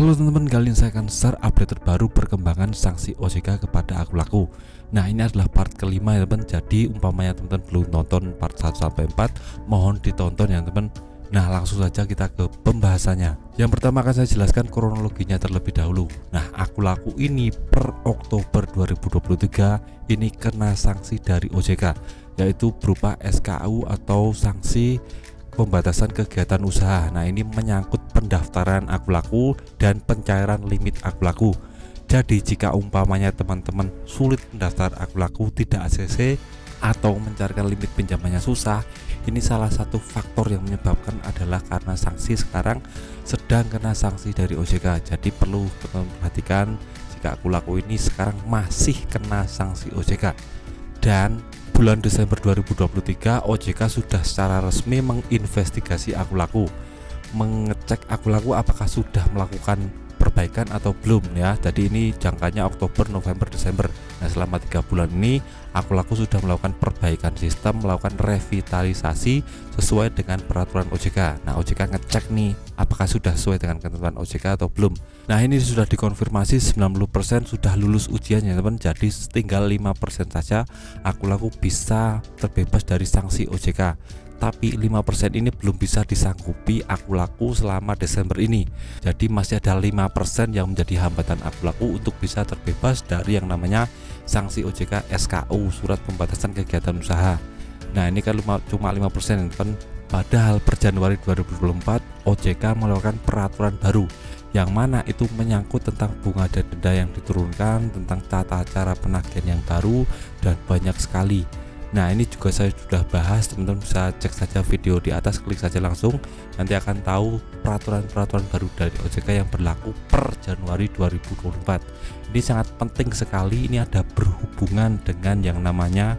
Halo teman-teman, kali ini saya akan share update terbaru perkembangan sanksi OJK kepada Aku Laku. Nah, ini adalah part kelima ya teman. Jadi umpamanya teman-teman belum nonton part 1 sampai 4, mohon ditonton ya teman. Nah, langsung saja kita ke pembahasannya. Yang pertama akan saya jelaskan kronologinya terlebih dahulu. Nah, Aku Laku ini per Oktober 2023 ini kena sanksi dari OJK, yaitu berupa SKU atau sanksi pembatasan kegiatan usaha. Nah, ini menyangkut pendaftaran Aku Laku dan pencairan limit Aku Laku. Jadi jika umpamanya teman-teman sulit mendaftar Aku Laku, tidak ACC atau mencarikan limit pinjamannya susah, ini salah satu faktor yang menyebabkan adalah karena sanksi sekarang sedang kena sanksi dari OJK. Jadi perlu teman-teman perhatikan jika Aku Laku ini sekarang masih kena sanksi OJK. Dan bulan Desember 2023 OJK sudah secara resmi menginvestigasi Aku Laku, mengecek Aku Laku apakah sudah melakukan perbaikan atau belum ya. Jadi ini jangkanya Oktober, November, Desember. Nah, selama 3 bulan ini Aku Laku sudah melakukan perbaikan sistem, melakukan revitalisasi sesuai dengan peraturan OJK. Nah, OJK ngecek nih apakah sudah sesuai dengan ketentuan OJK atau belum. Nah, ini sudah dikonfirmasi 90% sudah lulus ujiannya teman. Jadi tinggal 5% saja Aku Laku bisa terbebas dari sanksi OJK. Tapi 5% ini belum bisa disanggupi Aku Laku selama Desember ini. Jadi masih ada 5% yang menjadi hambatan Aku Laku untuk bisa terbebas dari yang namanya sanksi OJK SKU, surat pembatasan kegiatan usaha. Nah, ini kan cuma 5% kan. Padahal per Januari 2024 OJK melakukan peraturan baru yang mana itu menyangkut tentang bunga dan denda yang diturunkan, tentang tata cara penagihan yang baru, dan banyak sekali. Nah, ini juga saya sudah bahas, teman-teman bisa cek saja video di atas, klik saja langsung, nanti akan tahu peraturan-peraturan baru dari OJK yang berlaku per Januari 2024. Ini sangat penting sekali, ini ada berhubungan dengan yang namanya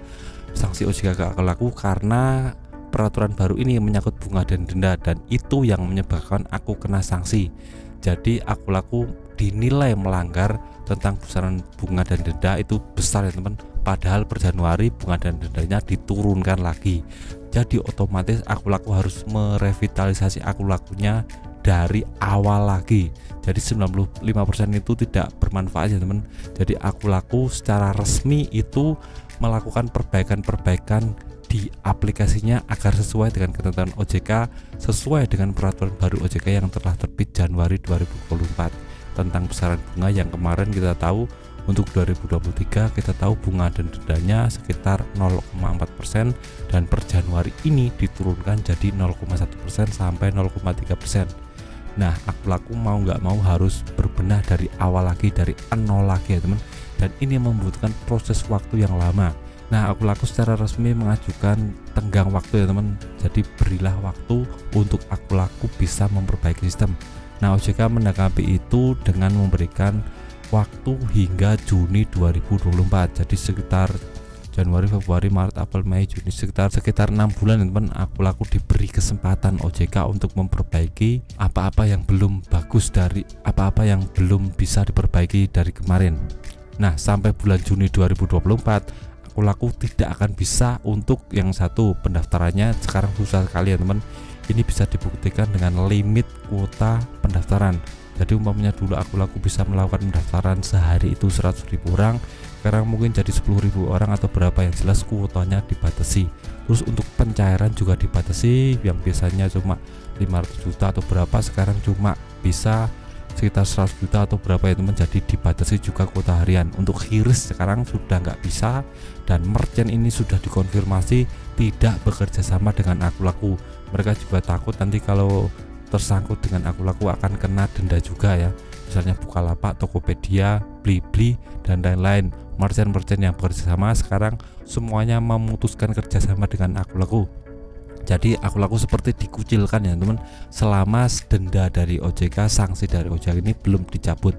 sanksi OJK ke Aku Laku karena peraturan baru ini menyangkut bunga dan denda, dan itu yang menyebabkan aku kena sanksi. Jadi Aku Laku dinilai melanggar tentang besaran bunga dan denda itu besar ya teman. Padahal per Januari bunga dan dendanya diturunkan lagi. Jadi otomatis Aku Laku harus merevitalisasi Aku Lakunya dari awal lagi. Jadi 95% itu tidak bermanfaat ya teman. Jadi Aku Laku secara resmi itu melakukan perbaikan-perbaikan di aplikasinya agar sesuai dengan ketentuan OJK, sesuai dengan peraturan baru OJK yang telah terbit Januari 2024 tentang besaran bunga yang kemarin kita tahu. Untuk 2023 kita tahu bunga dan dendanya sekitar 0,4% dan per Januari ini diturunkan jadi 0,1% sampai 0,3%. Nah, Aku Laku mau nggak mau harus berbenah dari awal lagi, dari nol lagi ya teman, dan ini membutuhkan proses waktu yang lama. Nah, Aku Laku secara resmi mengajukan tenggang waktu ya teman. Jadi berilah waktu untuk Aku Laku bisa memperbaiki sistem. Nah, OJK menanggapi itu dengan memberikan waktu hingga Juni 2024. Jadi sekitar Januari, Februari, Maret, April, Mei, Juni, sekitar 6 bulan teman. Aku Laku diberi kesempatan OJK untuk memperbaiki apa-apa yang belum bagus, dari apa-apa yang belum bisa diperbaiki dari kemarin. Nah, sampai bulan Juni 2024 Aku Laku tidak akan bisa untuk yang satu, pendaftarannya sekarang susah sekali ya teman. Ini bisa dibuktikan dengan limit kuota pendaftaran. Jadi umpamanya dulu Aku Laku bisa melakukan pendaftaran sehari itu 100.000 orang, sekarang mungkin jadi 10.000 orang atau berapa, yang jelas kuotanya dibatasi. Terus untuk pencairan juga dibatasi, yang biasanya cuma 500 juta atau berapa sekarang cuma bisa sekitar 100 juta atau berapa ya teman. Jadi dibatasi juga kuota harian. Untuk QRIS sekarang sudah nggak bisa, dan merchant ini sudah dikonfirmasi tidak bekerja sama dengan Aku Laku. Mereka juga takut nanti kalau tersangkut dengan Aku Laku akan kena denda juga ya. Misalnya Bukalapak, Tokopedia, Blibli, dan lain-lain. Merchant-merchant yang bekerja sama sekarang semuanya memutuskan kerjasama dengan Aku Laku. Jadi Aku Laku seperti dikucilkan ya teman, selama denda dari OJK, sanksi dari OJK ini belum dicabut.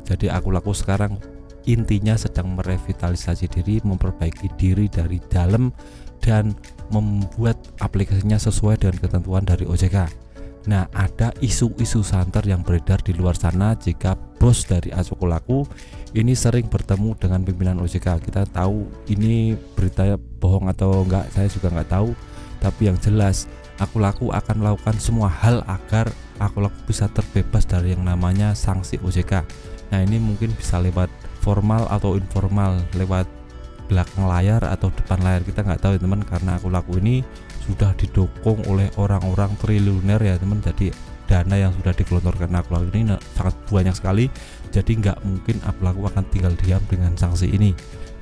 Jadi Aku Laku sekarang intinya sedang merevitalisasi diri, memperbaiki diri dari dalam, dan membuat aplikasinya sesuai dengan ketentuan dari OJK. Nah, ada isu-isu santer yang beredar di luar sana jika bos dari Aku Laku ini sering bertemu dengan pimpinan OJK. Kita tahu ini beritanya bohong atau enggak, saya juga nggak tahu. Tapi yang jelas Aku Laku akan melakukan semua hal agar aku laku bisa terbebas dari yang namanya sanksi OJK. Nah ini mungkin bisa lewat formal atau informal, lewat belakang layar atau depan layar, kita nggak tahu ya teman, karena aku laku ini sudah didukung oleh orang-orang triliuner ya teman. Jadi dana yang sudah digelontorkan aku laku ini sangat banyak sekali, jadi nggak mungkin aku laku akan tinggal diam dengan sanksi ini.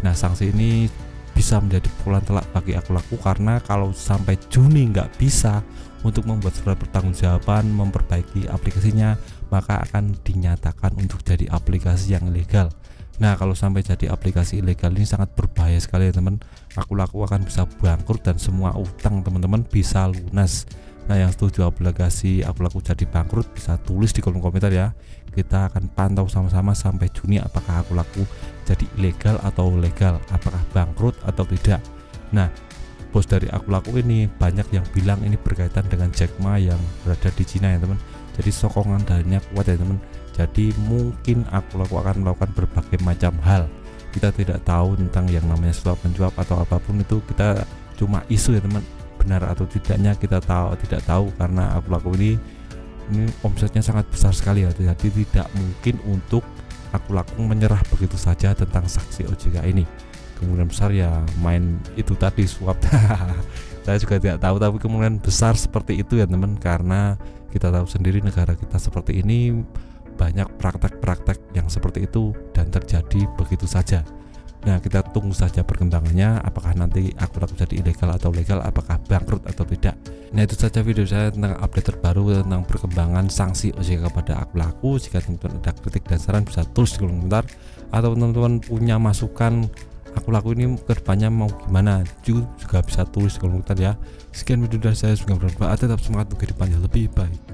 Nah sanksi ini bisa menjadi pukulan telak bagi aku laku, karena kalau sampai Juni nggak bisa untuk membuat surat pertanggungjawaban memperbaiki aplikasinya, maka akan dinyatakan untuk jadi aplikasi yang ilegal. Nah kalau sampai jadi aplikasi ilegal ini sangat berbahaya sekali ya teman. Aku laku akan bisa bangkrut dan semua utang teman-teman bisa lunas. Nah yang setuju aplikasi aku laku jadi bangkrut bisa tulis di kolom komentar ya. Kita akan pantau sama-sama sampai Juni apakah aku laku jadi ilegal atau legal, apakah bangkrut atau tidak. Nah bos dari aku laku ini banyak yang bilang ini berkaitan dengan Jack Ma yang berada di Cina ya teman. Jadi sokongan darinya kuat ya teman. Jadi mungkin aku laku akan melakukan berbagai macam hal. Kita tidak tahu tentang yang namanya suap mencuap atau apapun itu, kita cuma isu ya teman. Benar atau tidaknya kita tidak tahu, karena aku laku ini omsetnya sangat besar sekali ya. Jadi tidak mungkin untuk aku laku menyerah begitu saja tentang sanksi OJK ini. Kemungkinan besar ya main itu tadi suap. Saya juga tidak tahu, tapi kemungkinan besar seperti itu ya teman, karena kita tahu sendiri negara kita seperti ini banyak praktek-praktek yang seperti itu dan terjadi begitu saja. Nah kita tunggu saja perkembangannya, apakah nanti aku laku jadi ilegal atau legal, apakah bangkrut atau tidak. Nah itu saja video saya tentang update terbaru tentang perkembangan sanksi OJK kepada aku laku. Jika teman-teman ada kritik dan saran bisa tulis di kolom komentar, atau teman-teman punya masukan aku laku ini kedepannya mau gimana juga bisa tulis di kolom komentar ya. Sekian video dari saya, semoga bermanfaat, tetap semangat untuk kehidupan yang lebih baik.